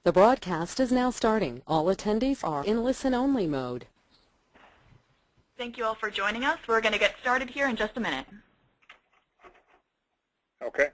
The broadcast is now starting. All attendees are in listen-only mode. Thank you all for joining us. We're going to get started here in just a minute. Okay.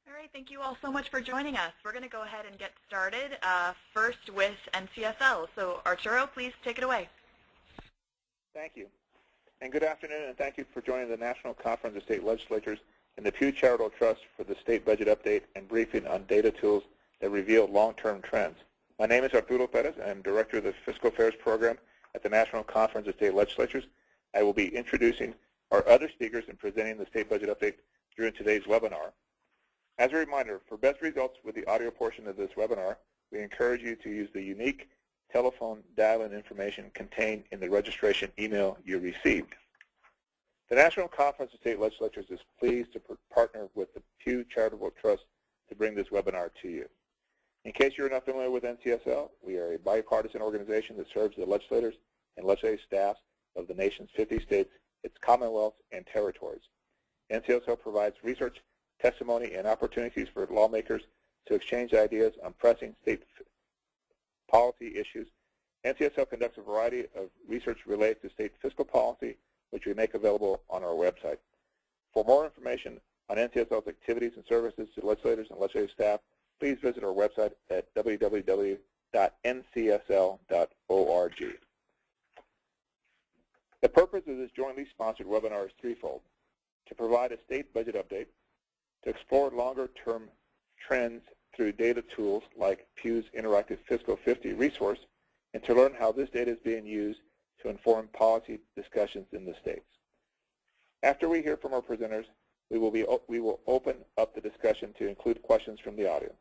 All right, thank you all so much for joining us. We're going to go ahead and get started first with NCSL. So Arturo, please take it away. Thank you. And good afternoon, and thank you for joining the National Conference of State Legislatures and the Pew Charitable Trusts for the State Budget Update and briefing on data tools that reveal long-term trends. My name is Arturo Perez. I am Director of the Fiscal Affairs Program at the National Conference of State Legislatures. I will be introducing our other speakers and presenting the State Budget Update during today's webinar. As a reminder, for best results with the audio portion of this webinar, we encourage you to use the unique telephone dial-in information contained in the registration email you received. The National Conference of State Legislatures is pleased to partner with the Pew Charitable Trust to bring this webinar to you. In case you're not familiar with NCSL, we are a bipartisan organization that serves the legislators and legislative staffs of the nation's 50 states, its commonwealths, and territories. NCSL provides research, testimony, and opportunities for lawmakers to exchange ideas on pressing state policy issues. NCSL conducts a variety of research related to state fiscal policy, which we make available on our website. For more information on NCSL's activities and services to legislators and legislative staff, please visit our website at www.ncsl.org. The purpose of this jointly sponsored webinar is threefold: to provide a state budget update, to explore longer-term trends through data tools like Pew's interactive Fiscal 50 resource, and to learn how this data is being used to inform policy discussions in the states. After we hear from our presenters, we will open up the discussion to include questions from the audience.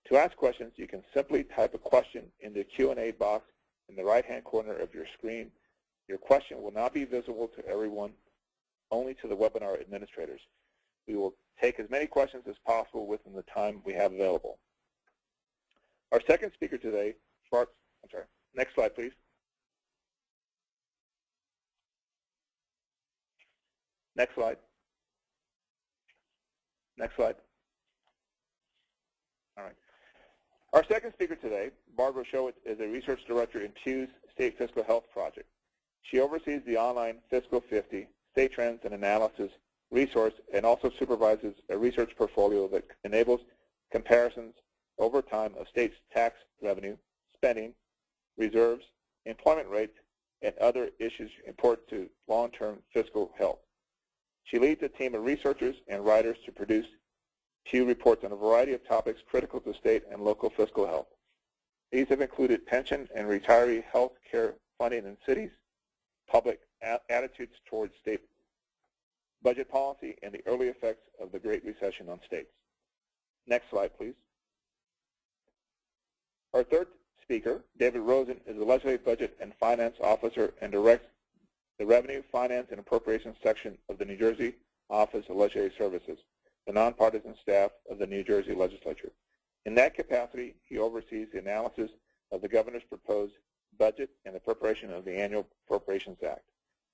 To ask questions, you can simply type a question in the Q&A box in the right-hand corner of your screen. Your question will not be visible to everyone, only to the webinar administrators. We will take as many questions as possible within the time we have available. Our second speaker today, next slide, please. Next slide. Next slide. All right. Our second speaker today, Barbara Showitz, is a research director in Pew's State Fiscal Health Project. She oversees the online Fiscal 50, State Trends and Analysis resource and also supervises a research portfolio that enables comparisons over time of states' tax revenue, spending, reserves, employment rates, and other issues important to long-term fiscal health. She leads a team of researchers and writers to produce Pew reports on a variety of topics critical to state and local fiscal health. These have included pension and retiree health care funding in cities, public attitudes towards state budget policy, and the early effects of the Great Recession on states. Next slide, please. Our third speaker, David Rosen, is the Legislative Budget and Finance Officer and directs the Revenue, Finance, and Appropriations section of the New Jersey Office of Legislative Services, the nonpartisan staff of the New Jersey Legislature. In that capacity, he oversees the analysis of the governor's proposed budget and the preparation of the Annual Appropriations Act,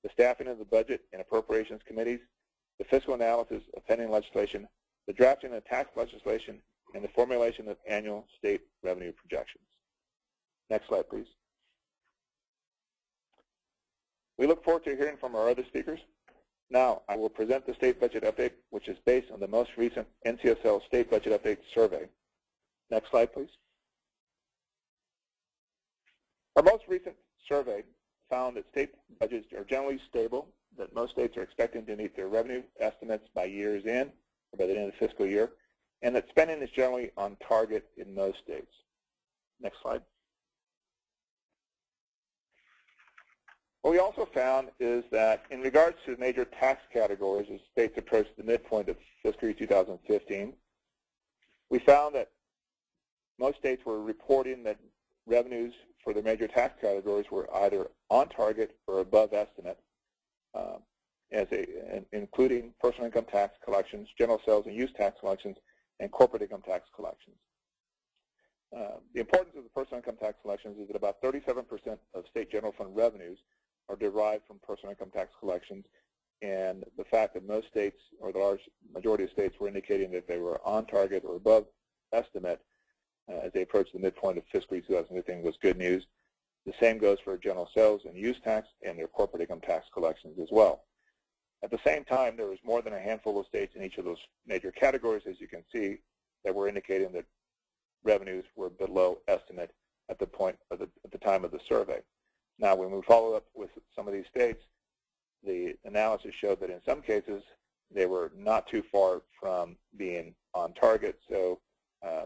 the staffing of the Budget and Appropriations Committees, the fiscal analysis of pending legislation, the drafting of tax legislation, and the formulation of annual state revenue projections. Next slide, please. We look forward to hearing from our other speakers. Now, I will present the state budget update, which is based on the most recent NCSL State Budget Update Survey. Next slide, please. Our most recent survey found that state budgets are generally stable, that most states are expecting to meet their revenue estimates by year's end, or by the end of the fiscal year, and that spending is generally on target in most states. Next slide. What we also found is that in regards to major tax categories as states approach the midpoint of fiscal year 2015, we found that most states were reporting that revenues for the major tax categories were either on target or above estimate, including personal income tax collections, general sales and use tax collections, and corporate income tax collections. The importance of the personal income tax collections is that about 37% of state general fund revenues are derived from personal income tax collections, and the fact that most states, or the large majority of states, were indicating that they were on target or above estimate as they approached the midpoint of fiscal year 2015 was good news. The same goes for general sales and use tax and their corporate income tax collections as well. At the same time, there was more than a handful of states in each of those major categories, as you can see, that were indicating that revenues were below estimate at the time of the survey. Now, when we follow up with some of these states, the analysis showed that in some cases they were not too far from being on target. So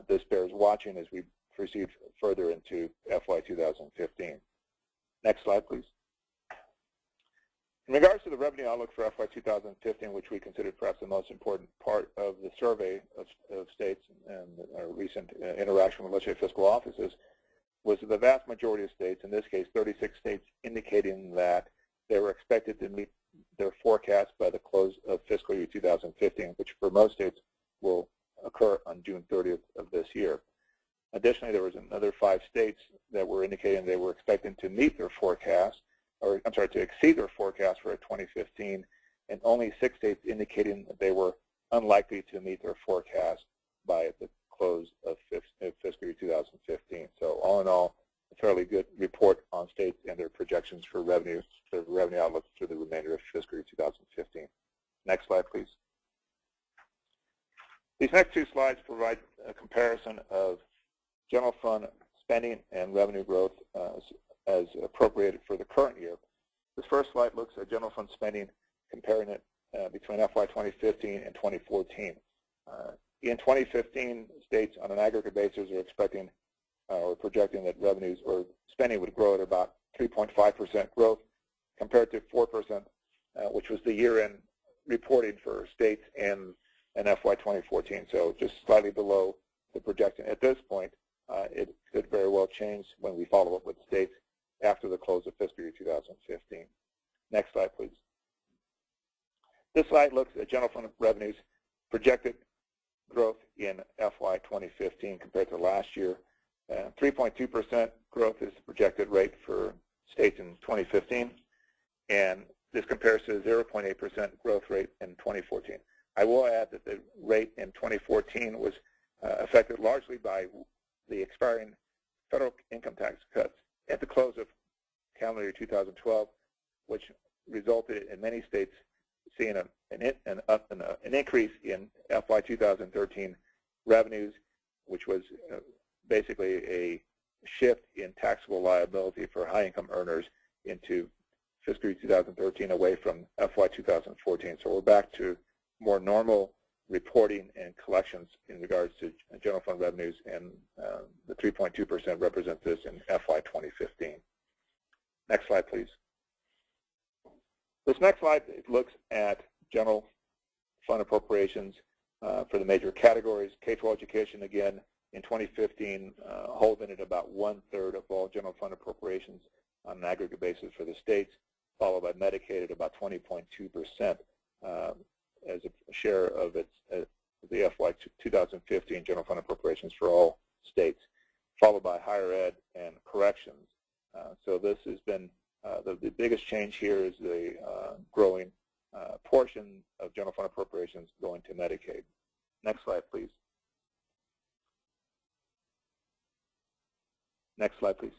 this bears watching as we proceed further into FY 2015. Next slide, please. In regards to the revenue outlook for FY 2015, which we considered perhaps the most important part of the survey of states and our recent interaction with legislative fiscal offices, was the vast majority of states, in this case 36 states, indicating that they were expected to meet their forecast by the close of fiscal year 2015, which for most states will occur on June 30th of this year. Additionally, there was another 5 states that were indicating they were expecting to meet their forecast, or I'm sorry, to exceed their forecast for 2015, and only 6 states indicating that they were unlikely to meet their forecast by the close of fiscal year 2015. So all in all, a fairly good report on states and their projections for revenue, the revenue outlook through the remainder of fiscal year 2015. Next slide, please. These next 2 slides provide a comparison of general fund spending and revenue growth as appropriated for the current year. This first slide looks at general fund spending, comparing it between FY 2015 and 2014. In 2015, states on an aggregate basis are expecting or projecting that revenues or spending would grow at about 3.5% growth compared to 4%, which was the year-end reporting for states in FY 2014. So just slightly below the projection. At this point, it could very well change when we follow up with states after the close of fiscal year 2015. Next slide, please. This slide looks at general fund revenues projected growth in FY 2015 compared to last year. 3.2% growth is the projected rate for states in 2015, and this compares to 0.8% growth rate in 2014. I will add that the rate in 2014 was affected largely by the expiring federal income tax cuts at the close of calendar year 2012, which resulted in many states seeing a an increase in FY 2013 revenues, which was basically a shift in taxable liability for high-income earners into fiscal year 2013 away from FY 2014. So we're back to more normal reporting and collections in regards to general fund revenues, and the 3.2% represents this in FY 2015. Next slide, please. This next slide looks at general fund appropriations for the major categories. K-12 education, again, in 2015, holding at about 1/3 of all general fund appropriations on an aggregate basis for the states, followed by Medicaid at about 20.2% as a share of the FY 2015 general fund appropriations for all states, followed by higher ed and corrections. So this has been the biggest change here is the growing portion of general fund appropriations going to Medicaid. Next slide, please. Next slide, please.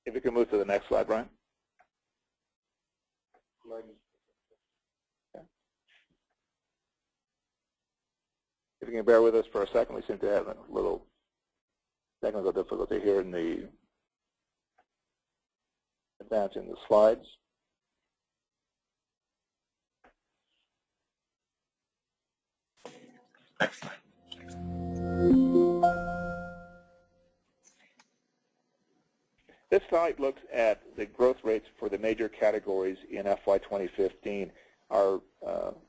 If you can move to the next slide, Brian. Okay. If you can bear with us for a second, we seem to have a little technical difficulty here in the advancing the slides. Next slide. This slide looks at the growth rates for the major categories in FY 2015. Our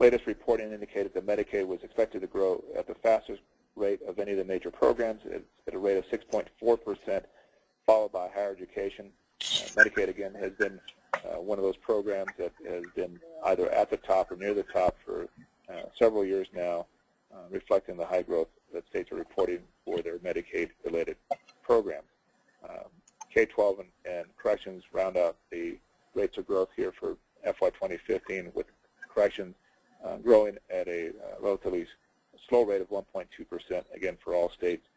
latest reporting indicated that Medicaid was expected to grow at the fastest rate of any of the major programs at a rate of 6.4%, followed by higher education. Medicaid, again, has been one of those programs that has been either at the top or near the top for several years now, reflecting the high growth that states are reporting for their Medicaid-related programs. K-12 and corrections round out the rates of growth here for FY 2015, with corrections growing at a relatively slow rate of 1.2%, again, for all states,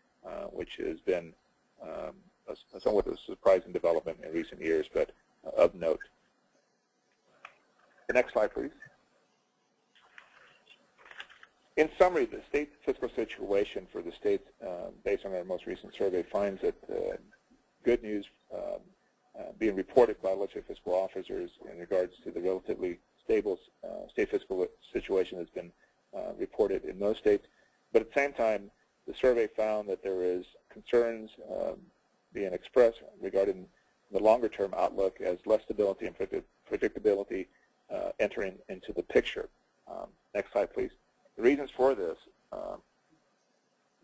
which has been somewhat of a surprising development in recent years, but of note. The next slide, please. In summary, the state fiscal situation for the states, based on our most recent survey, finds that good news being reported by legislative fiscal officers in regards to the relatively stable state fiscal situation has been reported in most states. But at the same time, the survey found that there is concerns being expressed regarding the longer-term outlook as less stability and predictability entering into the picture. Next slide, please. The reasons for this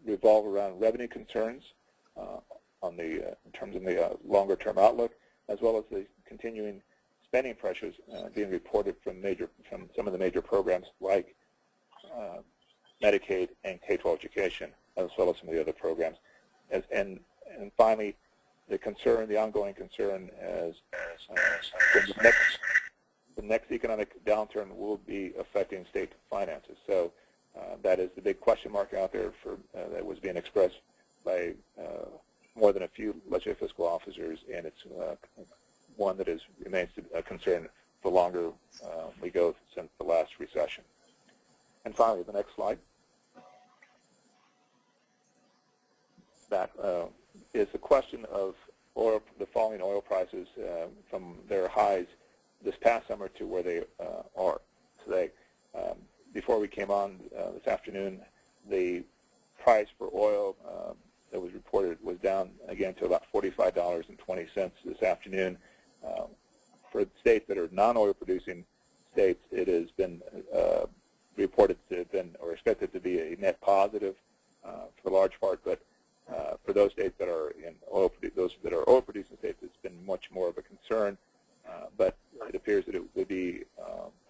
revolve around revenue concerns in terms of the longer-term outlook, as well as the continuing spending pressures being reported from some of the major programs like Medicaid and K-12 education, as well as some of the other programs. And finally, the ongoing concern as the next economic downturn will be affecting state finances. So that is the big question mark out there that was being expressed by more than a few legislative fiscal officers, and it's one that remains a concern the longer we go since the last recession. And finally, the next slide. That is the question of the falling oil prices from their highs this past summer to where they are today. Before we came on this afternoon, the price for oil that was reported was down again to about $45.20 this afternoon. For states that are non-oil producing states, it has been reported to have been or expected to be a net positive for the large part, but for those states that are oil producing states, it's been much more of a concern. But it appears that it would be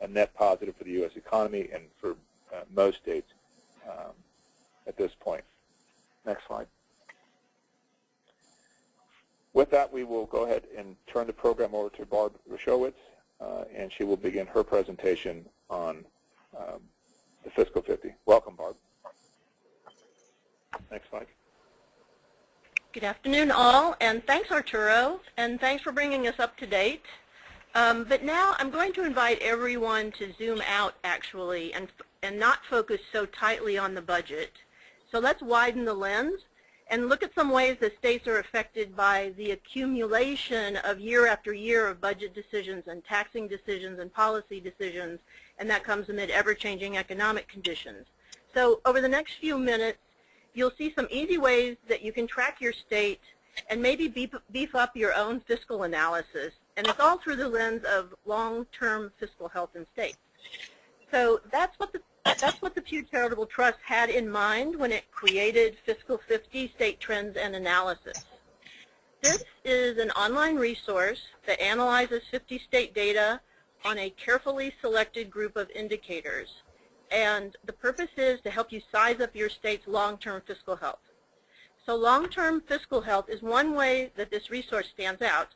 a net positive for the U.S. economy and for most states at this point. Next slide. With that, we will go ahead and turn the program over to Barb Rashowitz, and she will begin her presentation on the Fiscal 50. Welcome, Barb. Next slide. Good afternoon, all, and thanks, Arturo, and thanks for bringing us up to date. But now I'm going to invite everyone to zoom out, actually, and not focus so tightly on the budget. So let's widen the lens and look at some ways that states are affected by the accumulation of year after year of budget decisions and taxing decisions and policy decisions, and that comes amid ever-changing economic conditions. So over the next few minutes, you'll see some easy ways that you can track your state and maybe beef up your own fiscal analysis. And it's all through the lens of long-term fiscal health in states. So that's what the Pew Charitable Trust had in mind when it created Fiscal 50 State Trends and Analysis. This is an online resource that analyzes 50 state data on a carefully selected group of indicators. And the purpose is to help you size up your state's long-term fiscal health. So long-term fiscal health is one way that this resource stands out.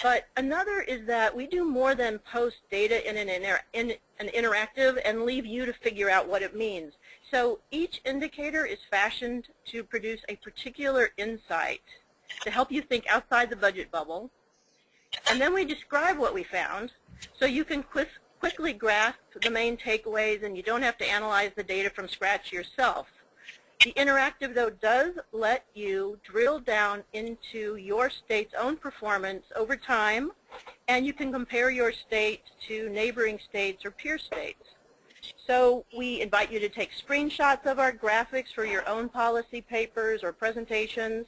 But another is that we do more than post data in an interactive and leave you to figure out what it means. So each indicator is fashioned to produce a particular insight to help you think outside the budget bubble. And then we describe what we found so you can quickly grasp the main takeaways and you don't have to analyze the data from scratch yourself. The interactive, though, does let you drill down into your state's own performance over time, and you can compare your state to neighboring states or peer states. So we invite you to take screenshots of our graphics for your own policy papers or presentations,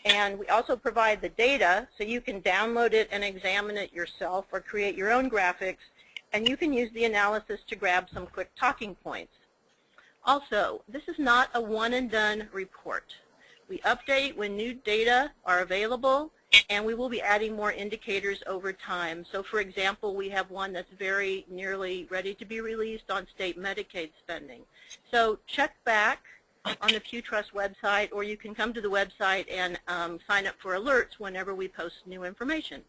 and we also provide the data so you can download it and examine it yourself or create your own graphics, and you can use the analysis to grab some quick talking points. Also, this is not a one-and-done report. We update when new data are available, and we will be adding more indicators over time. So, for example, we have one that's very nearly ready to be released on state Medicaid spending. So check back on the Pew Trust website, or you can come to the website and sign up for alerts whenever we post new information.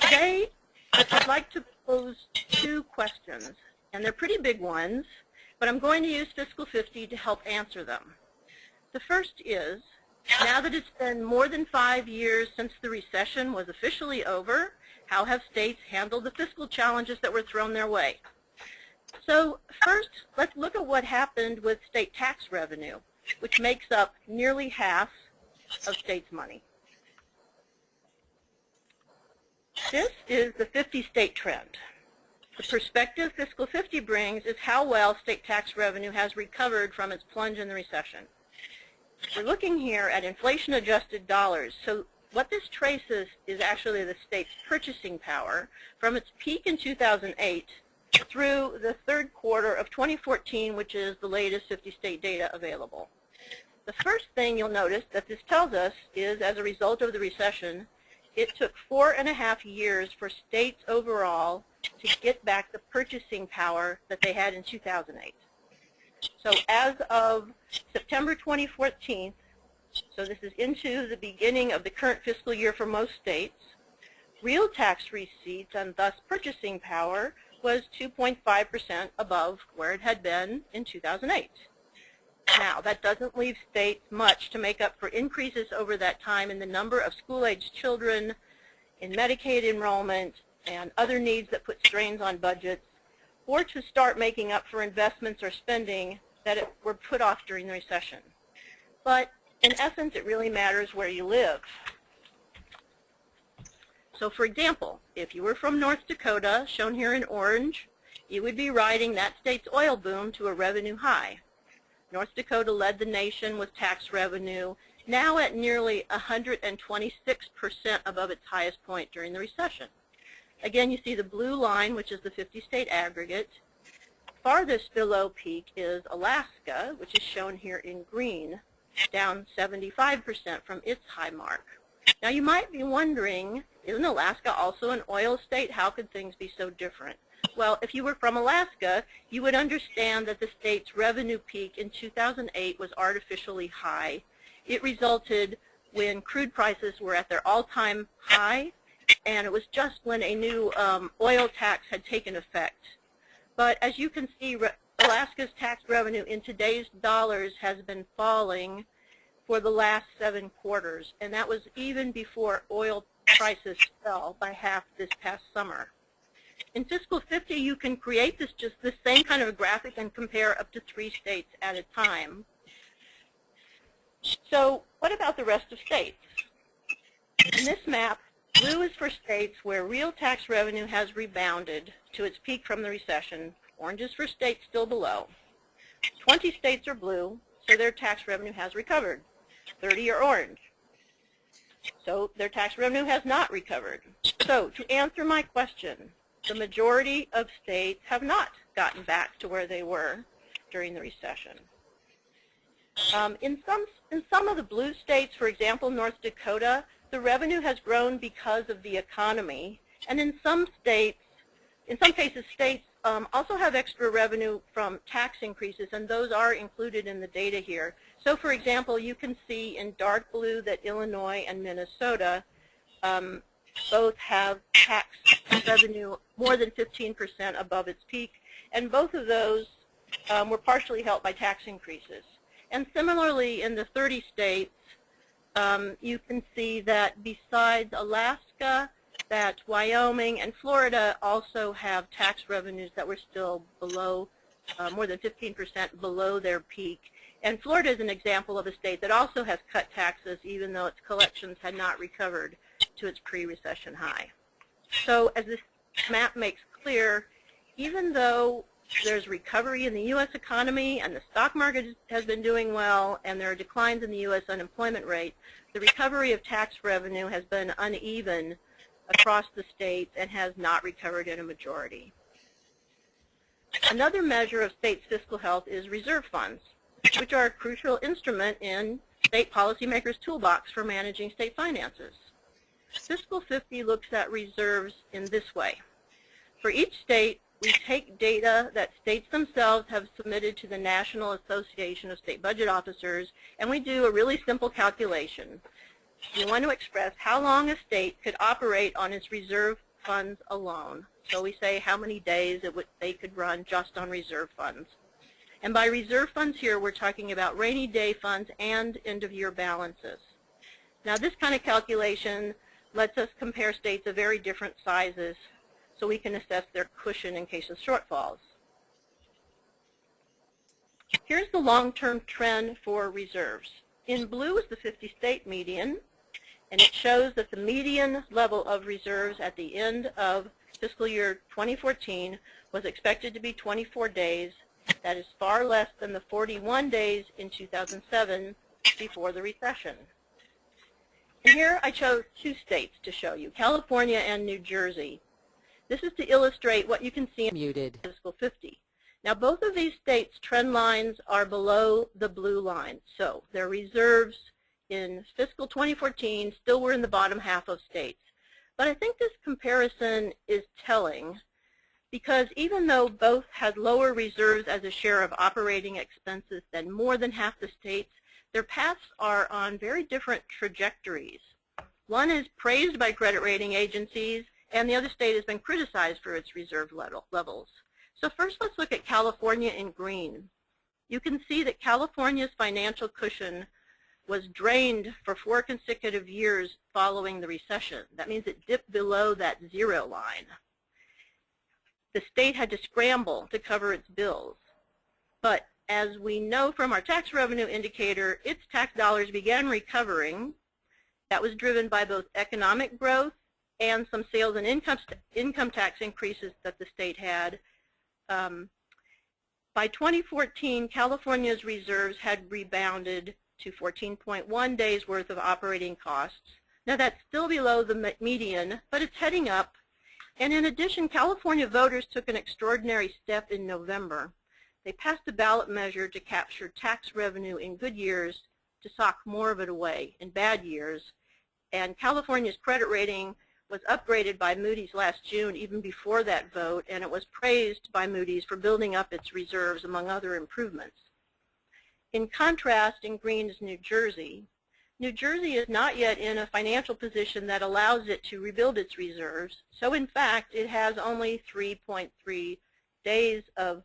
Today, I'd like to pose two questions, and they're pretty big ones, but I'm going to use Fiscal 50 to help answer them. The first is, now that it's been more than 5 years since the recession was officially over, how have states handled the fiscal challenges that were thrown their way? So first, let's look at what happened with state tax revenue, which makes up nearly half of states' money. This is the 50-state trend. The perspective Fiscal 50 brings is how well state tax revenue has recovered from its plunge in the recession. We're looking here at inflation-adjusted dollars. So what this traces is actually the state's purchasing power from its peak in 2008 through the third quarter of 2014, which is the latest 50-state data available. The first thing you'll notice that this tells us is, as a result of the recession, it took 4.5 years for states overall to get back the purchasing power that they had in 2008. So as of September 2014, so this is into the beginning of the current fiscal year for most states, real tax receipts and thus purchasing power was 2.5% above where it had been in 2008. Now, that doesn't leave states much to make up for increases over that time in the number of school-aged children, in Medicaid enrollment, and other needs that put strains on budgets, or to start making up for investments or spending that were put off during the recession. But in essence, it really matters where you live. So for example, if you were from North Dakota, shown here in orange, you would be riding that state's oil boom to a revenue high. North Dakota led the nation with tax revenue, now at nearly 126% above its highest point during the recession. Again, you see the blue line, which is the 50-state aggregate. Farthest below peak is Alaska, which is shown here in green, down 75% from its high mark. Now, you might be wondering, isn't Alaska also an oil state? How could things be so different? Well, if you were from Alaska, you would understand that the state's revenue peak in 2008 was artificially high. It resulted when crude prices were at their all-time high, and it was just when a new oil tax had taken effect. But as you can see, Alaska's tax revenue in today's dollars has been falling for the last 7 quarters, and that was even before oil prices fell by half this past summer. In Fiscal 50, you can create this same kind of a graphic and compare up to 3 states at a time. So what about the rest of states? In this map, blue is for states where real tax revenue has rebounded to its peak from the recession. Orange is for states still below. 20 states are blue, so their tax revenue has recovered. 30 are orange, so their tax revenue has not recovered. So to answer my question, the majority of states have not gotten back to where they were during the recession. In some of the blue states, for example, North Dakota, the revenue has grown because of the economy, and in some cases, states also have extra revenue from tax increases, and those are included in the data here. So, for example, you can see in dark blue that Illinois and Minnesota both have tax revenue more than 15% above its peak, and both of those were partially helped by tax increases. And similarly, in the 30 states, you can see that besides Alaska, that Wyoming and Florida also have tax revenues that were still below, more than 15% below their peak. And Florida is an example of a state that also has cut taxes even though its collections had not recovered to its pre-recession high. So as this map makes clear, even though there's recovery in the U.S. economy and the stock market has been doing well and there are declines in the U.S. unemployment rate, the recovery of tax revenue has been uneven across the states and has not recovered in a majority. Another measure of states' fiscal health is reserve funds, which are a crucial instrument in state policymakers' toolbox for managing state finances. Fiscal 50 looks at reserves in this way. For each state, we take data that states themselves have submitted to the National Association of State Budget Officers, and we do a really simple calculation. We want to express how long a state could operate on its reserve funds alone. So we say how many days they could run just on reserve funds. And by reserve funds here, we're talking about rainy day funds and end-of-year balances. Now, this kind of calculation lets us compare states of very different sizes so we can assess their cushion in case of shortfalls. Here's the long-term trend for reserves. In blue is the 50-state median, and it shows that the median level of reserves at the end of fiscal year 2014 was expected to be 24 days. That is far less than the 41 days in 2007 before the recession. And here I chose 2 states to show you, California and New Jersey. This is to illustrate what you can see in fiscal 50. Now, both of these states' trend lines are below the blue line. So their reserves in fiscal 2014 still were in the bottom half of states. But I think this comparison is telling because even though both had lower reserves as a share of operating expenses than more than half the states, their paths are on very different trajectories. One is praised by credit rating agencies, and the other state has been criticized for its reserve levels. So first, let's look at California in green. You can see that California's financial cushion was drained for 4 consecutive years following the recession. That means it dipped below that 0 line. The state had to scramble to cover its bills. But as we know from our tax revenue indicator, its tax dollars began recovering. That was driven by both economic growth and some sales and income tax increases that the state had. By 2014, California's reserves had rebounded to 14.1 days worth of operating costs. Now that's still below the median, but it's heading up. And in addition, California voters took an extraordinary step in November. They passed a ballot measure to capture tax revenue in good years to sock more of it away in bad years. And California's credit rating was upgraded by Moody's last June, even before that vote, and it was praised by Moody's for building up its reserves, among other improvements. In contrast, in green is New Jersey. New Jersey is not yet in a financial position that allows it to rebuild its reserves. So in fact, it has only 3.3 days of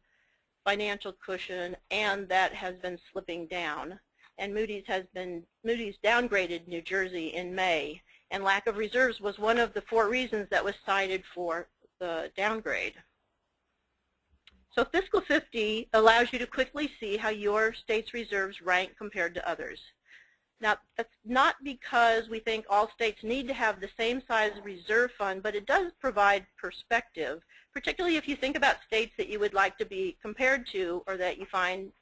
financial cushion, and that has been slipping down. and Moody's downgraded New Jersey in May, and lack of reserves was one of the 4 reasons that was cited for the downgrade. So Fiscal 50 allows you to quickly see how your state's reserves rank compared to others. Now, that's not because we think all states need to have the same size reserve fund, but it does provide perspective, particularly if you think about states that you would like to be compared to or that you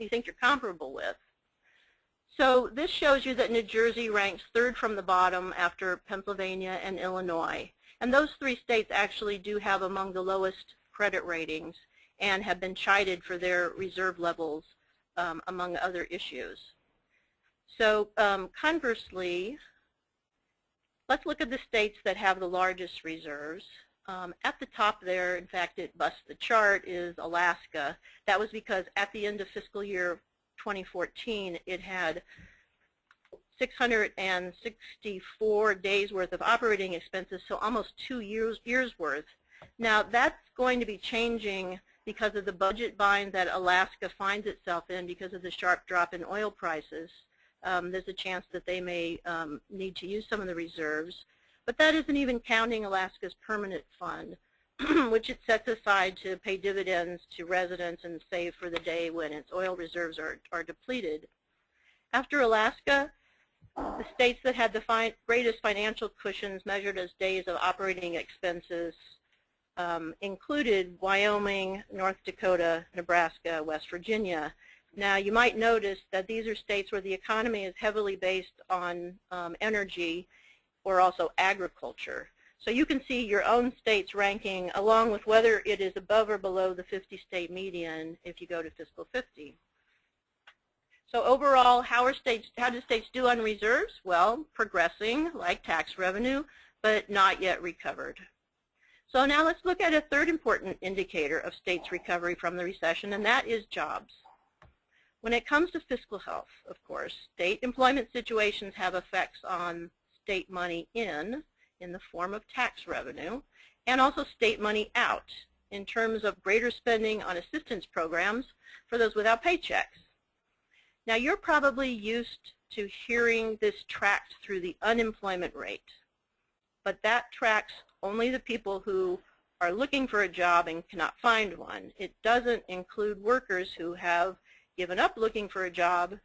think you're comparable with. So this shows you that New Jersey ranks 3rd from the bottom after Pennsylvania and Illinois. And those 3 states actually do have among the lowest credit ratings and have been chided for their reserve levels, among other issues. So conversely, let's look at the states that have the largest reserves. At the top there, in fact, it busts the chart, is Alaska. That was because at the end of fiscal year 2014, it had 664 days worth of operating expenses, so almost 2 years worth. Now, that's going to be changing because of the budget bind that Alaska finds itself in because of the sharp drop in oil prices. There's a chance that they may need to use some of the reserves. But that isn't even counting Alaska's permanent fund, which it sets aside to pay dividends to residents and save for the day when its oil reserves are depleted. After Alaska, the states that had the greatest financial cushions measured as days of operating expenses included Wyoming, North Dakota, Nebraska, West Virginia. Now, you might notice that these are states where the economy is heavily based on energy or also agriculture. So you can see your own state's ranking along with whether it is above or below the 50-state median if you go to Fiscal 50. So overall, how do states do on reserves? Well, progressing like tax revenue, but not yet recovered. So now let's look at a third important indicator of states' recovery from the recession, and that is jobs. When it comes to fiscal health, of course, state employment situations have effects on state money in the form of tax revenue, and also state money out in terms of greater spending on assistance programs for those without paychecks. Now, you're probably used to hearing this tracked through the unemployment rate, but that tracks only the people who are looking for a job and cannot find one. It doesn't include workers who have given up looking for a job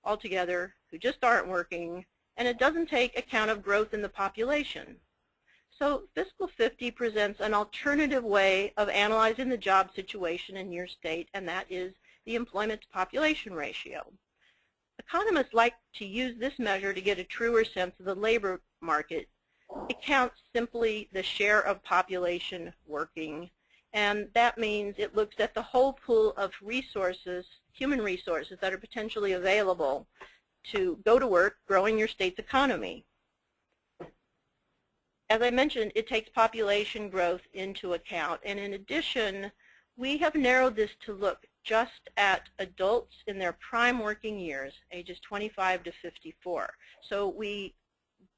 altogether, who just aren't working, and it doesn't take account of growth in the population. So Fiscal 50 presents an alternative way of analyzing the job situation in your state, and that is the employment to population ratio. Economists like to use this measure to get a truer sense of the labor market. It counts simply the share of population working, and that means it looks at the whole pool of resources, human resources, that are potentially available to go to work, growing your state's economy. As I mentioned, it takes population growth into account, and in addition, we have narrowed this to look just at adults in their prime working years, ages 25 to 54. So we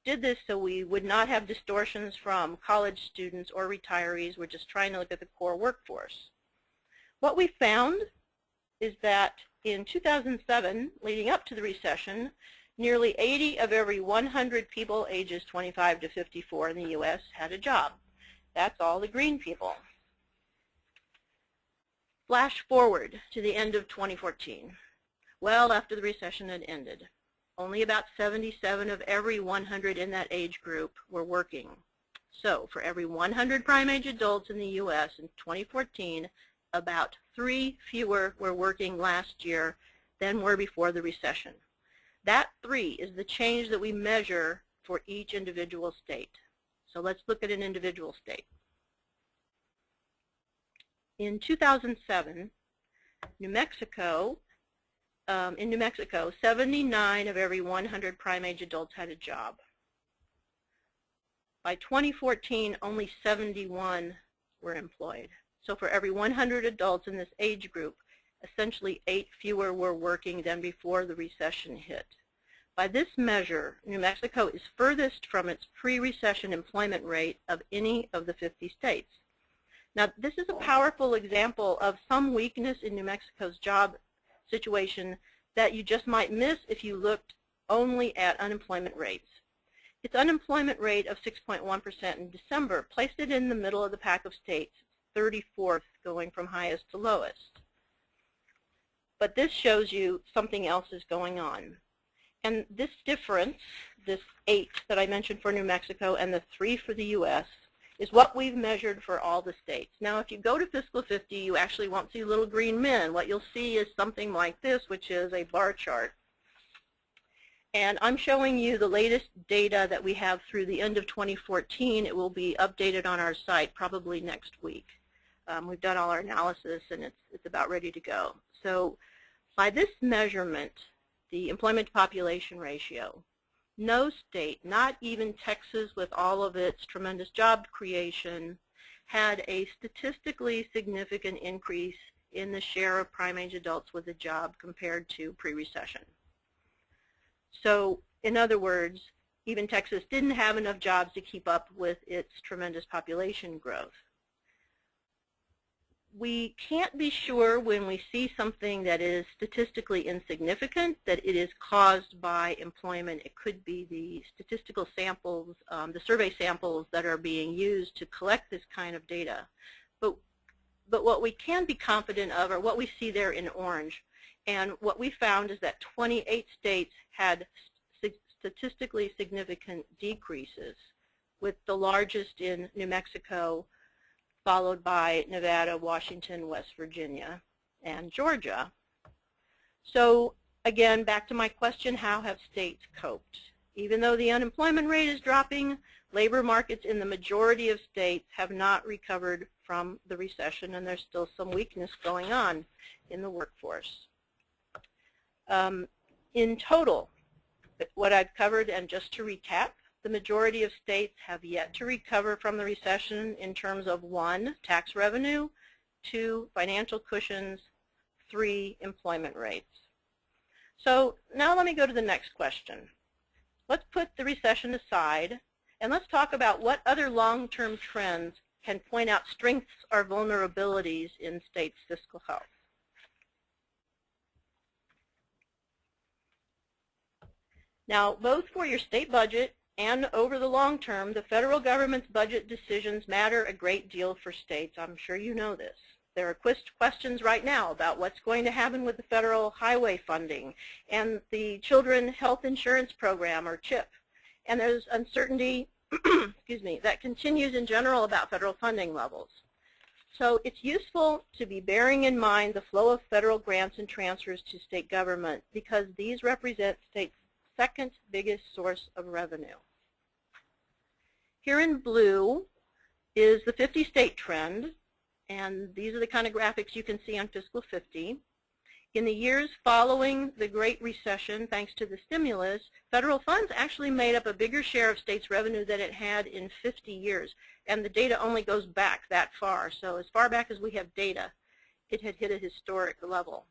did this so we would not have distortions from college students or retirees. We're just trying to look at the core workforce. What we found is that in 2007, leading up to the recession, nearly 80 of every 100 people ages 25 to 54 in the U.S. had a job. That's all the green people. Flash forward to the end of 2014. Well, after the recession had ended, only about 77 of every 100 in that age group were working. So for every 100 prime age adults in the U.S. in 2014, about 3 fewer were working last year than were before the recession. That 3 is the change that we measure for each individual state. So let's look at an individual state. In 2007, in New Mexico, 79 of every 100 prime age adults had a job. By 2014, only 71 were employed. So for every 100 adults in this age group, essentially 8 fewer were working than before the recession hit. By this measure, New Mexico is furthest from its pre-recession employment rate of any of the 50 states. Now, this is a powerful example of some weakness in New Mexico's job situation that you just might miss if you looked only at unemployment rates. Its unemployment rate of 6.1% in December placed it in the middle of the pack of states, 34th going from highest to lowest. But this shows you something else is going on. And this difference, this 8 that I mentioned for New Mexico and the 3 for the U.S., is what we've measured for all the states. Now, if you go to Fiscal 50, you actually won't see little green men. What you'll see is something like this, which is a bar chart. And I'm showing you the latest data that we have through the end of 2014. It will be updated on our site probably next week. We've done all our analysis, and it's about ready to go. So by this measurement, the employment to population ratio, no state, not even Texas with all of its tremendous job creation, had a statistically significant increase in the share of prime-age adults with a job compared to pre-recession. So in other words, even Texas didn't have enough jobs to keep up with its tremendous population growth. We can't be sure when we see something that is statistically insignificant that it is caused by employment. It could be the statistical samples, the survey samples that are being used to collect this kind of data. But what we can be confident of are what we see there in orange. And what we found is that 28 states had statistically significant decreases, with the largest in New Mexico, followed by Nevada, Washington, West Virginia, and Georgia. So again, back to my question, how have states coped? Even though the unemployment rate is dropping, labor markets in the majority of states have not recovered from the recession, and there's still some weakness going on in the workforce. In total, what I've covered, and just to recap, the majority of states have yet to recover from the recession in terms of 1, tax revenue, 2, financial cushions, 3, employment rates. So now let me go to the next question. Let's put the recession aside, and let's talk about what other long-term trends can point out strengths or vulnerabilities in states' fiscal health. Now, both for your state budget and over the long term, the federal government's budget decisions matter a great deal for states. I'm sure you know this. There are questions right now about what's going to happen with the federal highway funding and the Children's Health Insurance Program, or CHIP. And there's uncertainty excuse me, that continues in general about federal funding levels. So it's useful to be bearing in mind the flow of federal grants and transfers to state government, because these represent states' second biggest source of revenue. Here in blue is the 50-state trend, and these are the kind of graphics you can see on Fiscal 50. In the years following the Great Recession, thanks to the stimulus, federal funds actually made up a bigger share of states' revenue than it had in 50 years. And the data only goes back that far. So as far back as we have data, it had hit a historic level.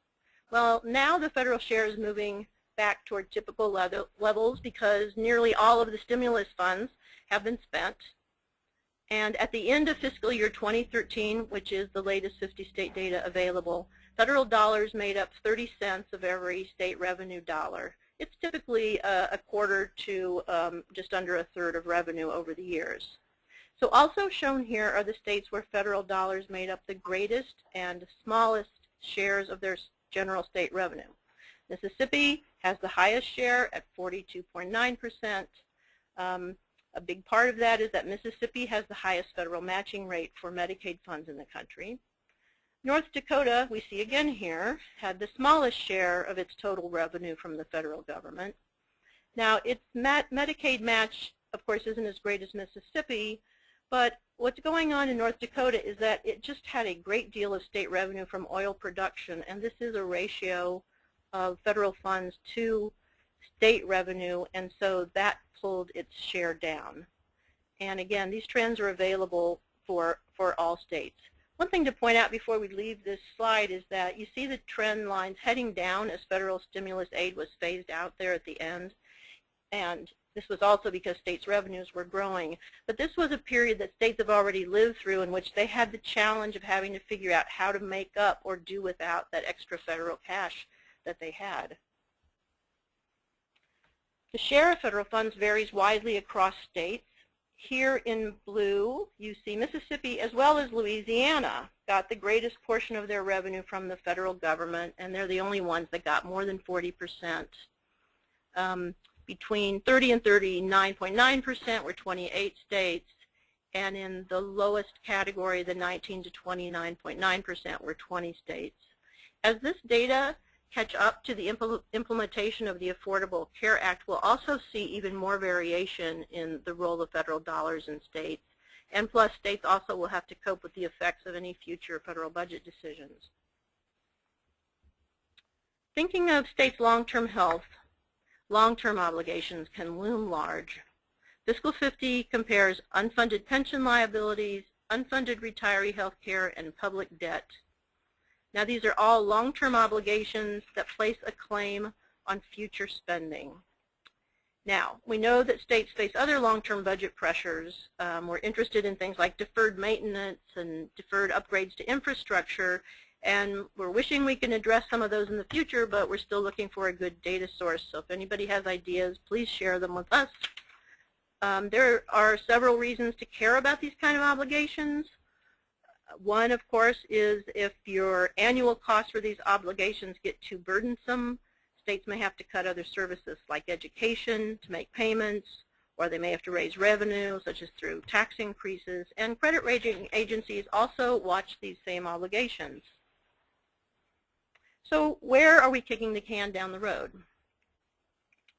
Well, now the federal share is moving back toward typical levels because nearly all of the stimulus funds have been spent. And at the end of fiscal year 2013, which is the latest 50-state data available, federal dollars made up 30 cents of every state revenue dollar. It's typically a quarter to just under a third of revenue over the years. So also shown here are the states where federal dollars made up the greatest and smallest shares of their general state revenue. Mississippi has the highest share at 42.9%. A big part of that is that Mississippi has the highest federal matching rate for Medicaid funds in the country. North Dakota, we see again here, had the smallest share of its total revenue from the federal government. Now, its Medicaid match, of course, isn't as great as Mississippi, but what's going on in North Dakota is that it just had a great deal of state revenue from oil production, and this is a ratio of federal funds to state revenue, and so that pulled its share down. And again, these trends are available for all states. One thing to point out before we leave this slide is that you see the trend lines heading down as federal stimulus aid was phased out there at the end. And this was also because states' revenues were growing. But this was a period that states have already lived through in which they had the challenge of having to figure out how to make up or do without that extra federal cash that they had. The share of federal funds varies widely across states. Here in blue, you see Mississippi as well as Louisiana got the greatest portion of their revenue from the federal government, and they're the only ones that got more than 40%. Between 30 and 39.9% were 28 states, and in the lowest category, the 19 to 29.9%, were 20 states. As this data catch up to the implementation of the Affordable Care Act, we'll also see even more variation in the role of federal dollars in states. And plus, states also will have to cope with the effects of any future federal budget decisions. Thinking of states' long-term health, long-term obligations can loom large. Fiscal 50 compares unfunded pension liabilities, unfunded retiree health care, and public debt. Now, these are all long-term obligations that place a claim on future spending. Now, we know that states face other long-term budget pressures. We're interested in things like deferred maintenance and deferred upgrades to infrastructure, and we're wishing we can address some of those in the future, but we're still looking for a good data source. So if anybody has ideas, please share them with us. There are several reasons to care about these kind of obligations. One, of course, is if your annual costs for these obligations get too burdensome, states may have to cut other services like education to make payments, or they may have to raise revenue, such as through tax increases. And credit rating agencies also watch these same obligations. So where are we kicking the can down the road?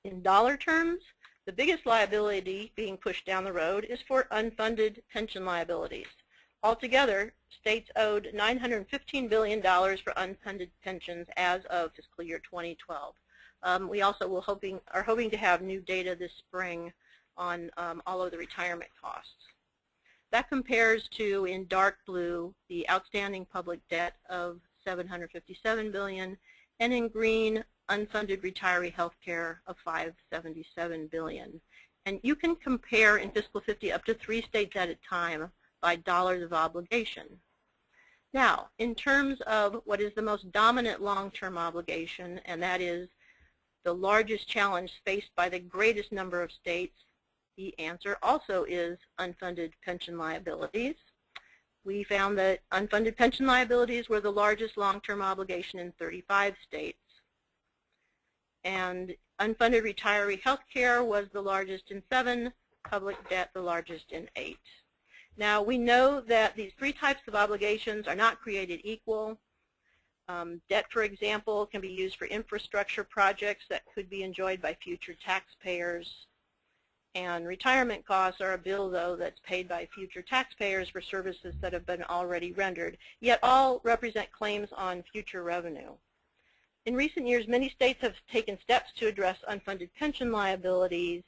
In dollar terms, the biggest liability being pushed down the road is for unfunded pension liabilities. Altogether, states owed $915 billion for unfunded pensions as of fiscal year 2012. We also are hoping to have new data this spring on all of the retirement costs. That compares to, in dark blue, the outstanding public debt of $757 billion, and in green, unfunded retiree health care of $577 billion. And you can compare in fiscal 50 up to 3 states at a time by dollars of obligation. Now, in terms of what is the most dominant long-term obligation, and that is the largest challenge faced by the greatest number of states, the answer also is unfunded pension liabilities. We found that unfunded pension liabilities were the largest long-term obligation in 35 states. And unfunded retiree health care was the largest in 7, public debt the largest in 8. Now, we know that these 3 types of obligations are not created equal. Debt, for example, can be used for infrastructure projects that could be enjoyed by future taxpayers. And retirement costs are a bill, though, that's paid by future taxpayers for services that have been already rendered, yet all represent claims on future revenue. In recent years, many states have taken steps to address unfunded pension liabilities,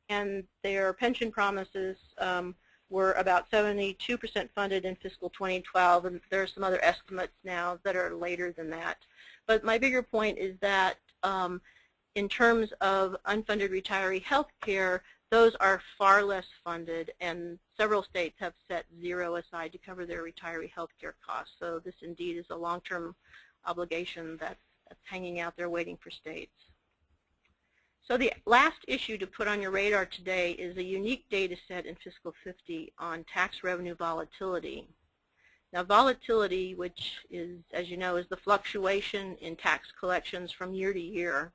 and their pension promises were about 72% funded in fiscal 2012, and there are some other estimates now that are later than that. But my bigger point is that in terms of unfunded retiree health care, those are far less funded, and several states have set zero aside to cover their retiree health care costs. So this indeed is a long-term obligation that's hanging out there waiting for states. So the last issue to put on your radar today is a unique data set in fiscal 50 on tax revenue volatility. Now, volatility, which is, as you know, is the fluctuation in tax collections from year to year.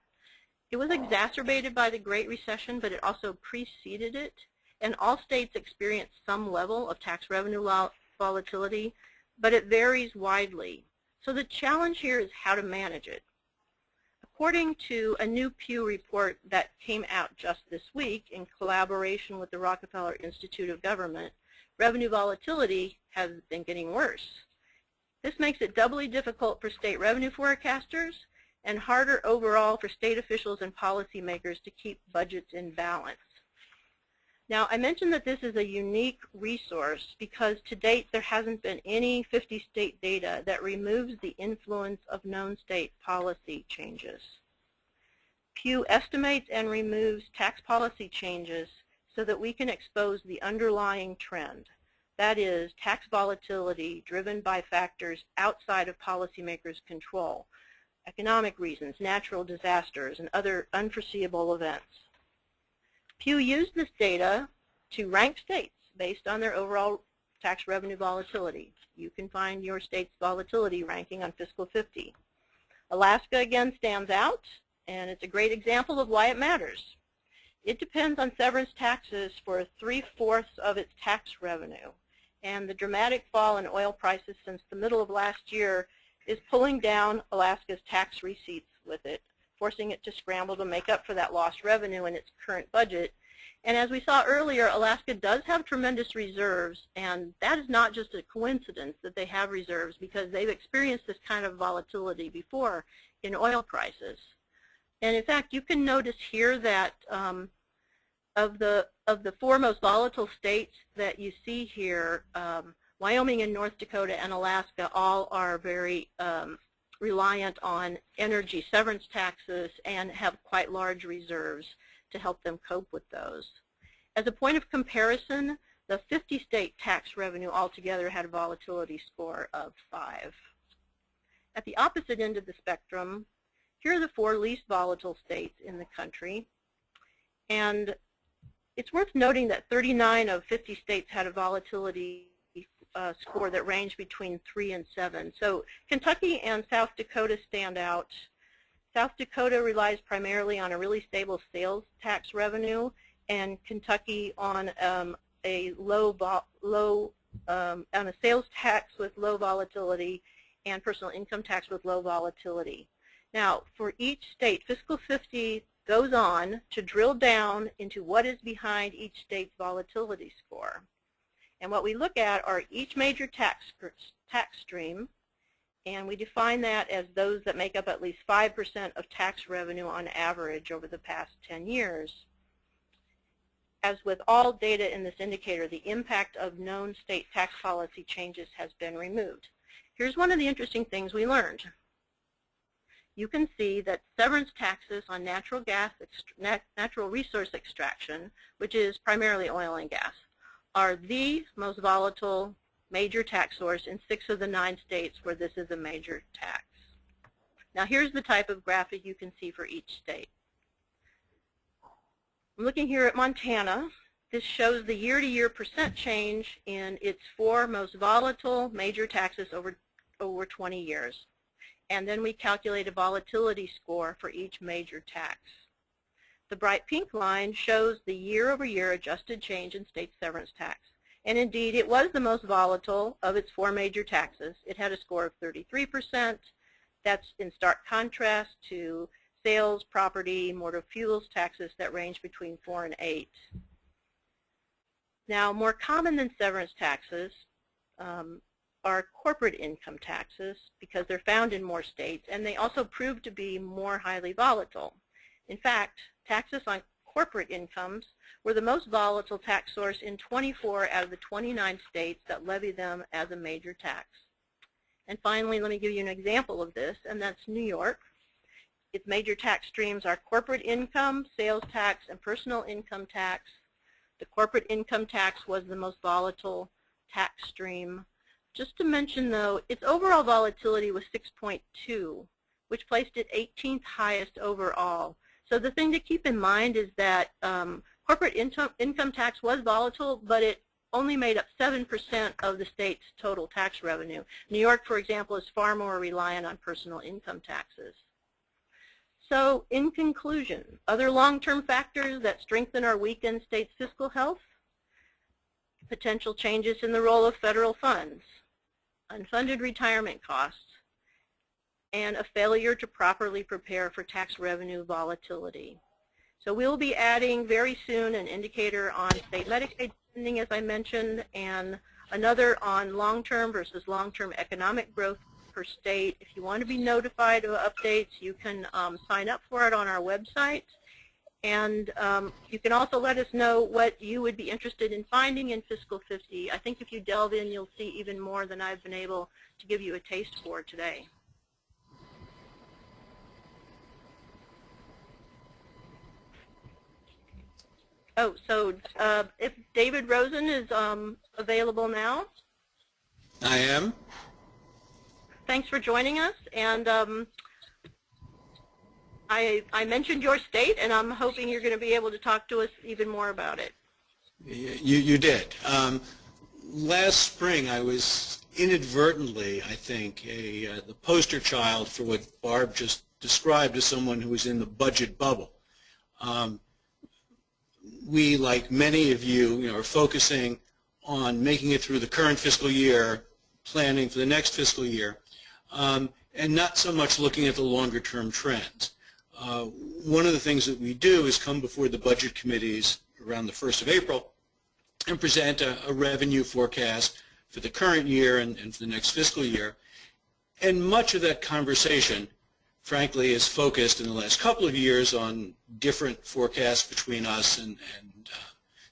It was exacerbated by the Great Recession, but it also preceded it, and all states experienced some level of tax revenue volatility, but it varies widely. So the challenge here is how to manage it. According to a new Pew report that came out just this week in collaboration with the Rockefeller Institute of Government, revenue volatility has been getting worse. This makes it doubly difficult for state revenue forecasters and harder overall for state officials and policymakers to keep budgets in balance. Now, I mentioned that this is a unique resource because to date there hasn't been any 50-state data that removes the influence of known state policy changes. Pew estimates and removes tax policy changes so that we can expose the underlying trend. That is, tax volatility driven by factors outside of policymakers' control, economic reasons, natural disasters, and other unforeseeable events. Pew used this data to rank states based on their overall tax revenue volatility. You can find your state's volatility ranking on Fiscal 50. Alaska, again, stands out, and it's a great example of why it matters. It depends on severance taxes for 3/4 of its tax revenue, and the dramatic fall in oil prices since the middle of last year is pulling down Alaska's tax receipts with it, forcing it to scramble to make up for that lost revenue in its current budget. And as we saw earlier, Alaska does have tremendous reserves, and that is not just a coincidence that they have reserves, because they've experienced this kind of volatility before in oil prices. And in fact, you can notice here that of the 4 most volatile states that you see here, Wyoming and North Dakota and Alaska all are very reliant on energy severance taxes and have quite large reserves to help them cope with those. As a point of comparison, the 50-state tax revenue altogether had a volatility score of 5. At the opposite end of the spectrum, here are the 4 least volatile states in the country. And it's worth noting that 39 of 50 states had a volatility score that ranged between 3 and 7. So Kentucky and South Dakota stand out. South Dakota relies primarily on a really stable sales tax revenue, and Kentucky on a sales tax with low volatility and personal income tax with low volatility. Now, for each state, Fiscal 50 goes on to drill down into what is behind each state's volatility score. And what we look at are each major tax stream, and we define that as those that make up at least 5% of tax revenue on average over the past 10 years. As with all data in this indicator, the impact of known state tax policy changes has been removed. Here's one of the interesting things we learned. You can see that severance taxes on natural resource extraction, which is primarily oil and gas, are the most volatile major tax source in 6 of the 9 states where this is a major tax. Now here's the type of graphic you can see for each state. I'm looking here at Montana. This shows the year-to-year percent change in its 4 most volatile major taxes over 20 years. And then we calculate a volatility score for each major tax. The bright pink line shows the year-over-year adjusted change in state severance tax. And indeed, it was the most volatile of its 4 major taxes. It had a score of 33%. That's in stark contrast to sales, property, motor fuels taxes that range between 4 and 8. Now, more common than severance taxes are corporate income taxes, because they're found in more states, and they also prove to be more highly volatile. In fact, taxes on corporate incomes were the most volatile tax source in 24 out of the 29 states that levy them as a major tax. And finally, let me give you an example of this, and that's New York. Its major tax streams are corporate income, sales tax, and personal income tax. The corporate income tax was the most volatile tax stream. Just to mention, though, its overall volatility was 6.2, which placed it 18th highest overall. So the thing to keep in mind is that corporate income tax was volatile, but it only made up 7% of the state's total tax revenue. New York, for example, is far more reliant on personal income taxes. So in conclusion, other long-term factors that strengthen or weaken states' fiscal health: potential changes in the role of federal funds, unfunded retirement costs, and a failure to properly prepare for tax revenue volatility. So we'll be adding very soon an indicator on state Medicaid spending, as I mentioned, and another on long-term versus long-term economic growth per state. If you want to be notified of updates, you can sign up for it on our website. And you can also let us know what you would be interested in finding in Fiscal 50. I think if you delve in, you'll see even more than I've been able to give you a taste for today. Oh, so if David Rosen is available now. I am. Thanks for joining us. And I mentioned your state, and I'm hoping you're going to be able to talk to us even more about it. You did. Last spring, I was inadvertently, I think, the poster child for what Barb just described as someone who was in the budget bubble. We, like many of you, are focusing on making it through the current fiscal year, planning for the next fiscal year, and not so much looking at the longer-term trends. One of the things that we do is come before the budget committees around the 1st of April and present a revenue forecast for the current year and for the next fiscal year. And much of that conversation, frankly, is focused in the last couple of years on different forecasts between us and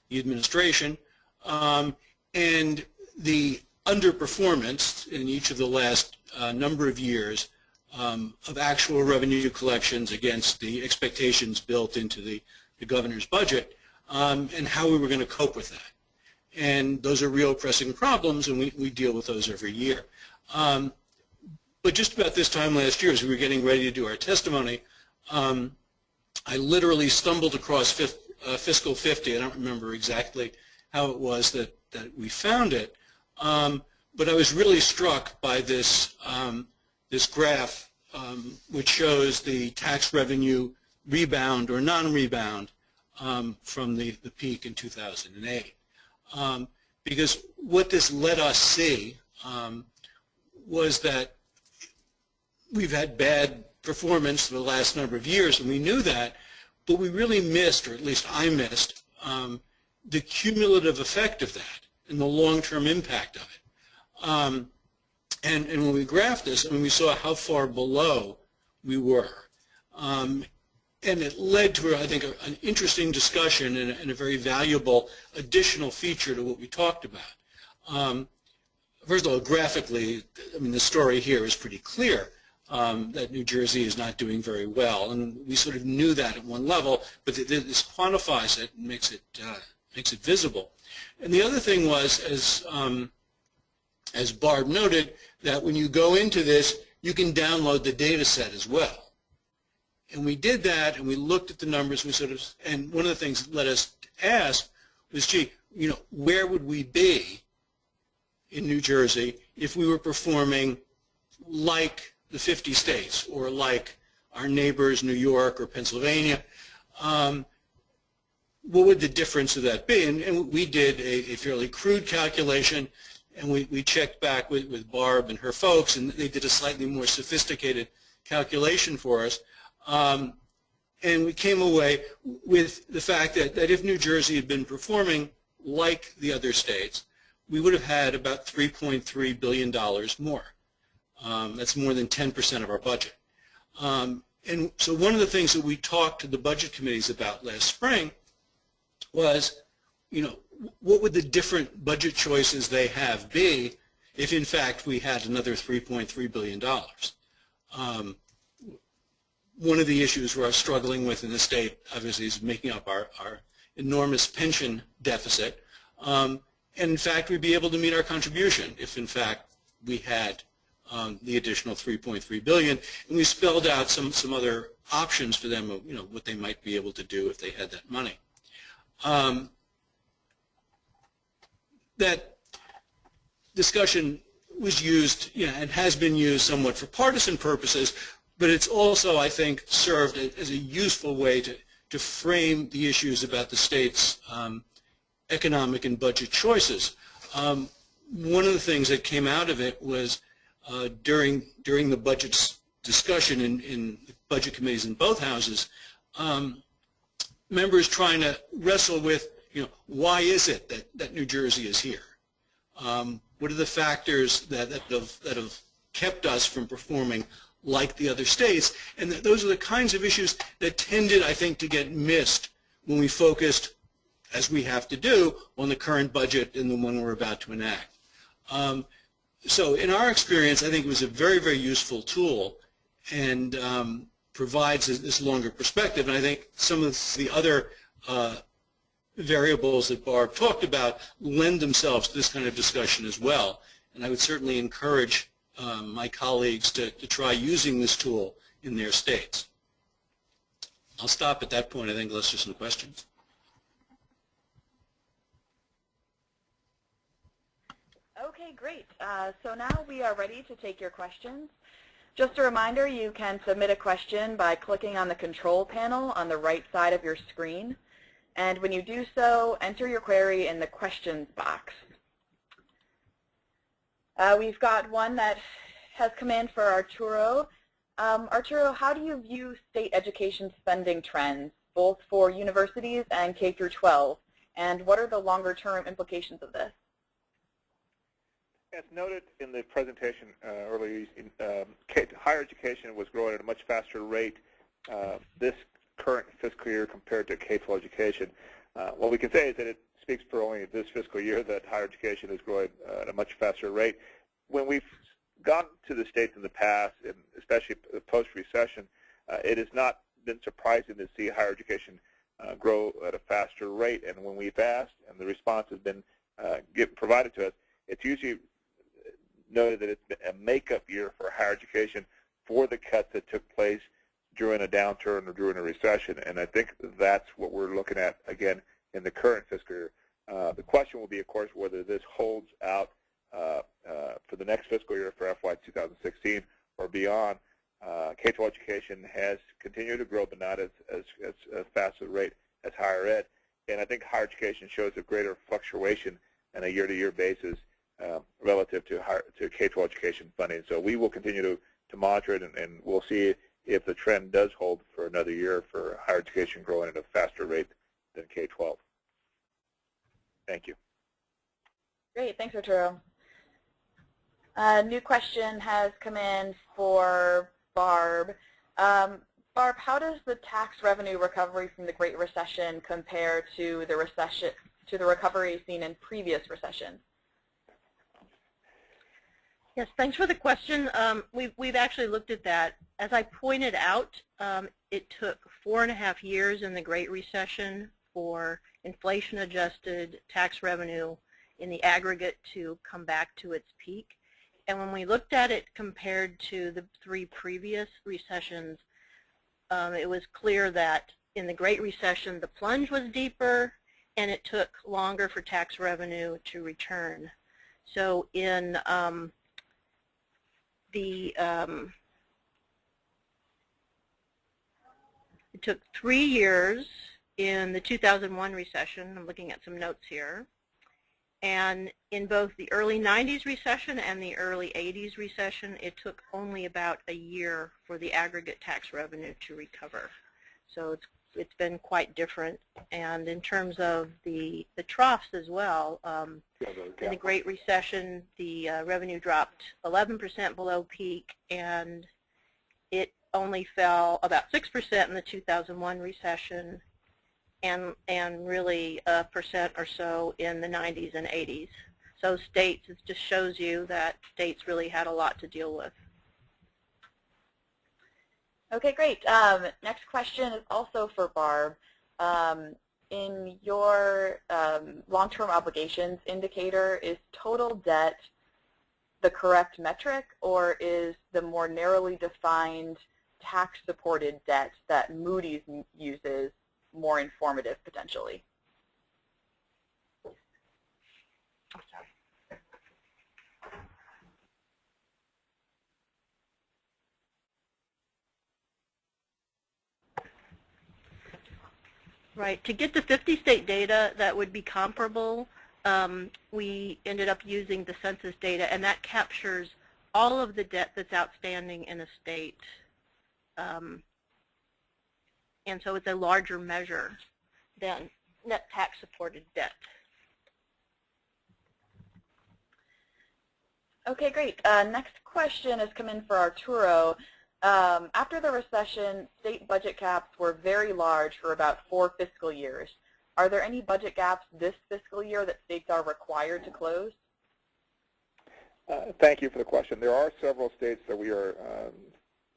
the administration, and the underperformance in each of the last number of years of actual revenue collections against the expectations built into the governor's budget, and how we were going to cope with that. And those are real pressing problems, and we deal with those every year. But just about this time last year, as we were getting ready to do our testimony, I literally stumbled across Fiscal 50. I don't remember exactly how it was that we found it, but I was really struck by this, this graph which shows the tax revenue rebound or non-rebound from the peak in 2008. Because what this let us see was that we've had bad performance for the last number of years, and we knew that, but we really missed, or at least I missed, the cumulative effect of that and the long-term impact of it. And when we graphed this, I mean, we saw how far below we were. And it led to, I think, an interesting discussion and a very valuable additional feature to what we talked about. First of all, graphically, I mean, the story here is pretty clear. That New Jersey is not doing very well, and we sort of knew that at one level, but this quantifies it and makes it visible. And the other thing was, as Barb noted, that when you go into this, you can download the data set as well. And we did that, and we looked at the numbers. We sort of, and one of the things that led us to ask was, gee, where would we be in New Jersey if we were performing like the 50 states, or like our neighbors, New York or Pennsylvania? What would the difference of that be? And we did a fairly crude calculation, and we checked back with Barb and her folks, and they did a slightly more sophisticated calculation for us. And we came away with the fact that if New Jersey had been performing like the other states, we would have had about $3.3 billion more. That's more than 10% of our budget. And so one of the things that we talked to the budget committees about last spring was, what would the different budget choices they have be if, in fact, we had another $3.3 billion? One of the issues we're struggling with in the state, obviously, is making up our enormous pension deficit. And, in fact, we'd be able to meet our contribution if, in fact, we had the additional $3.3 billion, and we spelled out some other options for them of what they might be able to do if they had that money. That discussion was used, and has been used somewhat for partisan purposes, but it's also, I think, served as a useful way to frame the issues about the state's economic and budget choices. One of the things that came out of it was during the budget discussion in the budget committees in both houses, members trying to wrestle with, why is it that New Jersey is here? What are the factors that have kept us from performing like the other states? And those are the kinds of issues that tended, I think, to get missed when we focused, as we have to do, on the current budget and the one we're about to enact. So in our experience, I think it was a very, very useful tool, and provides this longer perspective. And I think some of the other variables that Barb talked about lend themselves to this kind of discussion as well. And I would certainly encourage my colleagues to try using this tool in their states. I'll stop at that point, I think, unless there's some questions. Okay, great. So now we are ready to take your questions. Just a reminder, you can submit a question by clicking on the control panel on the right side of your screen. And when you do so, enter your query in the questions box. We've got one that has come in for Arturo. Arturo, how do you view state education spending trends, both for universities and K through 12? And what are the longer-term implications of this? As noted in the presentation earlier, higher education was growing at a much faster rate this current fiscal year compared to K-12 education. What we can say is that it speaks for only this fiscal year that higher education is growing at a much faster rate. When we've gone to the states in the past, and especially post-recession, it has not been surprising to see higher education grow at a faster rate. And when we've asked, and the response has been provided to us, it's usually noted that it's been a makeup year for higher education for the cuts that took place during a downturn or during a recession. And I think that's what we're looking at, again, in the current fiscal year. The question will be, of course, whether this holds out for the next fiscal year for FY 2016 or beyond. K-12 education has continued to grow, but not as fast a rate as higher ed. And I think higher education shows a greater fluctuation on a year-to-year basis relative to K-12 education funding. So we will continue to monitor it, and we'll see if the trend does hold for another year for higher education growing at a faster rate than K-12. Thank you. Great, thanks, Arturo. A new question has come in for Barb. Barb, how does the tax revenue recovery from the Great Recession compare to the recovery seen in previous recessions? Yes, thanks for the question. We've actually looked at that. As I pointed out, it took 4.5 years in the Great Recession for inflation-adjusted tax revenue in the aggregate to come back to its peak. And when we looked at it compared to the 3 previous recessions, it was clear that in the Great Recession, the plunge was deeper, and it took longer for tax revenue to return. So in it took 3 years in the 2001 recession. I'm looking at some notes here. And in both the early 90s recession and the early 80s recession, it took only about a year for the aggregate tax revenue to recover. So it's been quite different. And in terms of the troughs as well, in the Great Recession, the revenue dropped 11% below peak, and it only fell about 6% in the 2001 recession, and really 1% or so in the 90s and 80s. So states, it just shows you that states really had a lot to deal with. Okay, great. Next question is also for Barb. In your long-term obligations indicator, is total debt the correct metric, or is the more narrowly defined tax-supported debt that Moody's uses more informative potentially? I'm sorry. Right. To get the 50-state data that would be comparable, we ended up using the census data, and that captures all of the debt that's outstanding in a state. And so it's a larger measure than net tax-supported debt. Okay, great. Next question has come in for Arturo. After the recession, state budget caps were very large for about 4 fiscal years. Are there any budget gaps this fiscal year that states are required to close? Thank you for the question. There are several states that we are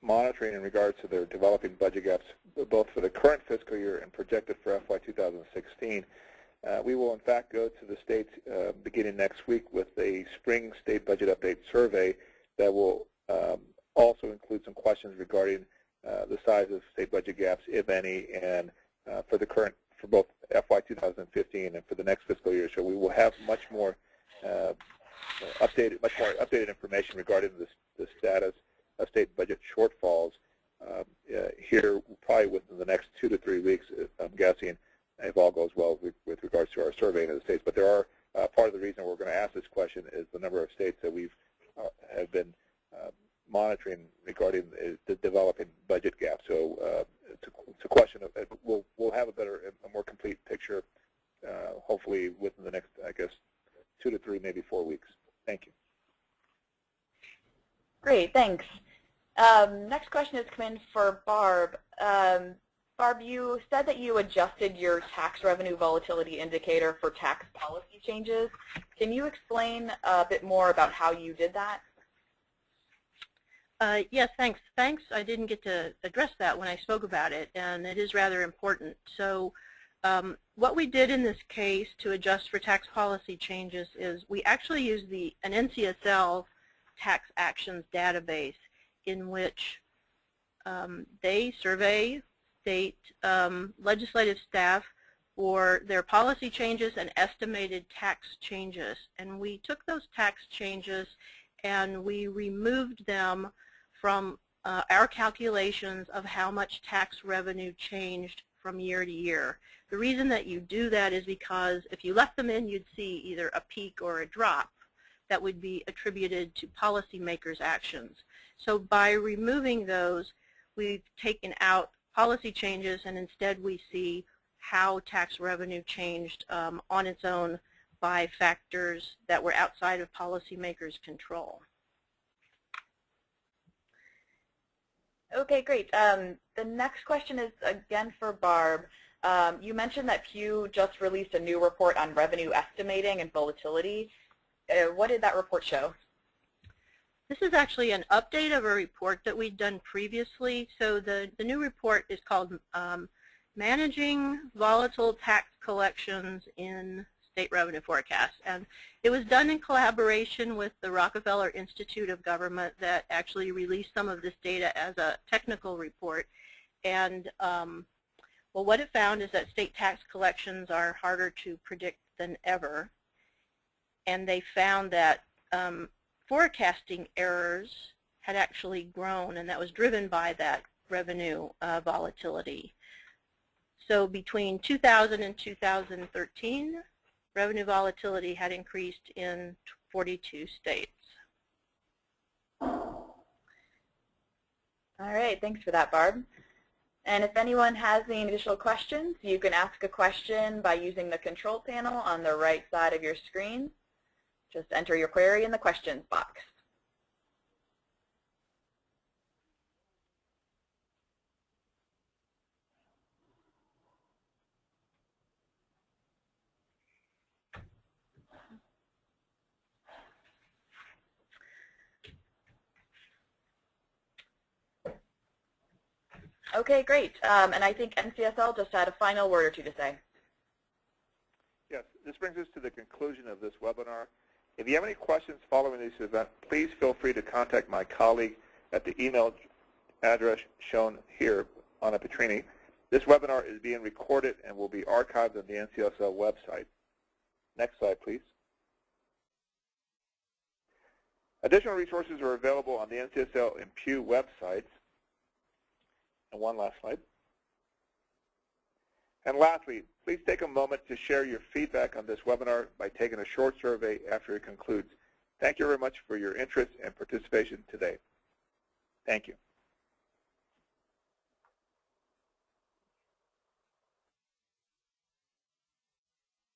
monitoring in regards to their developing budget gaps, both for the current fiscal year and projected for FY 2016. We will, in fact, go to the states beginning next week with a spring state budget update survey that will also include some questions regarding the size of state budget gaps, if any, and for both FY 2015 and for the next fiscal year. So we will have much more updated information regarding the status of state budget shortfalls here probably within the next 2 to 3 weeks, I'm guessing, if all goes well with regards to our surveying of the states. But there are part of the reason we're going to ask this question is the number of states that we've have been monitoring regarding the developing budget gap. So it's a question of we'll have a more complete picture hopefully within the next, I guess, 2 to 3, maybe 4 weeks. Thank you. Great, thanks. Next question has come in for Barb. Barb, you said that you adjusted your tax revenue volatility indicator for tax policy changes. Can you explain a bit more about how you did that? Yes, thanks. I didn't get to address that when I spoke about it, and it is rather important. So what we did in this case to adjust for tax policy changes is we actually used an NCSL tax actions database in which they survey state legislative staff for their policy changes and estimated tax changes. And we took those tax changes and we removed them from our calculations of how much tax revenue changed from year to year. The reason that you do that is because if you left them in, you'd see either a peak or a drop that would be attributed to policymakers' actions. So by removing those, we've taken out policy changes, and instead we see how tax revenue changed on its own by factors that were outside of policymakers' control. Okay, great. The next question is again for Barb. You mentioned that Pew just released a new report on revenue estimating and volatility. What did that report show? This is actually an update of a report that we'd done previously. So the new report is called Managing Volatile Tax Collections in State Revenue Forecasts. And it was done in collaboration with the Rockefeller Institute of Government that actually released some of this data as a technical report. And well, what it found is that state tax collections are harder to predict than ever. And they found that forecasting errors had actually grown, and that was driven by that revenue volatility. So between 2000 and 2013, revenue volatility had increased in 42 states. All right, thanks for that, Barb. And if anyone has any additional questions, you can ask a question by using the control panel on the right side of your screen. Just enter your query in the questions box. Okay, great. And I think NCSL just had a final word or two to say. Yes, this brings us to the conclusion of this webinar. If you have any questions following this event, please feel free to contact my colleague at the email address shown here, Anna Petrini. This webinar is being recorded and will be archived on the NCSL website. Next slide, please. Additional resources are available on the NCSL and Pew websites. And one last slide. And lastly, please take a moment to share your feedback on this webinar by taking a short survey after it concludes. Thank you very much for your interest and participation today. Thank you.